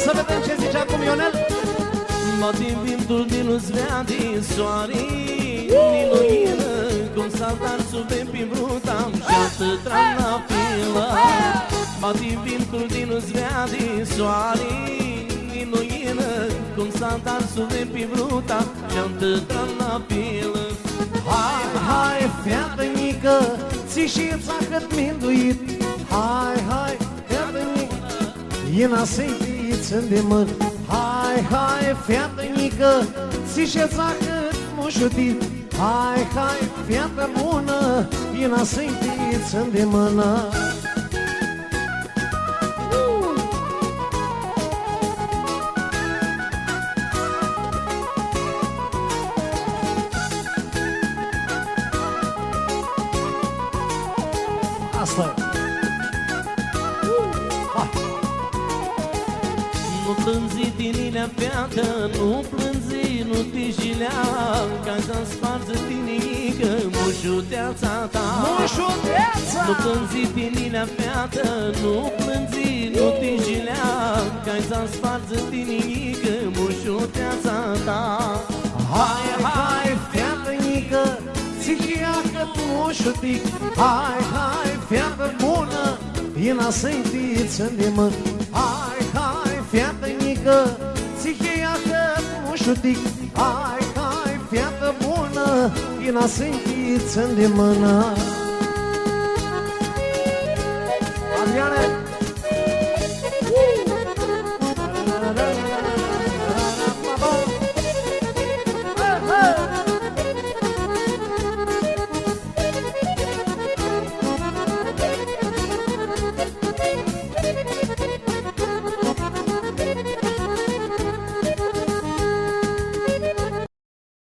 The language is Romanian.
să vedem ce zice acum Ionel. Bate vântul din uzvea din soare, Niluină, cum saltar sub pe brutam și atât tranapila. Bate vântul din uzvea din soare, Niluină, cum saltar sub pe brutam și atât tranapila. Hai, hai, fată mică, ți și țahăt minduit. Hai, hai, fată mică, Ina să-i fiți de mână. Hai, hai, fată mică, ți și țahăt mușutit. Hai, hai, fată bună, Ina să-i fiți de mână. Asta e. Nu plânzi tininea feată, nu plânzi, nu te jilea, ca să-mi sparță tinică mușuteața ta. Mușuteața! Nu plânzi tininea feată, nu plânzi, nu te jilea, ca să-mi sparță tinică mușuteața ta. Hai, hai, feată mică, ți-și-ia-că mușutic. Hai, hai, feată bună, Ina să-i fiți de mână. Hai, hai, feată mică, ți-și-ia-că mușutic. Hai, hai, feată bună, Ina să-i fiți de mână. Adriane!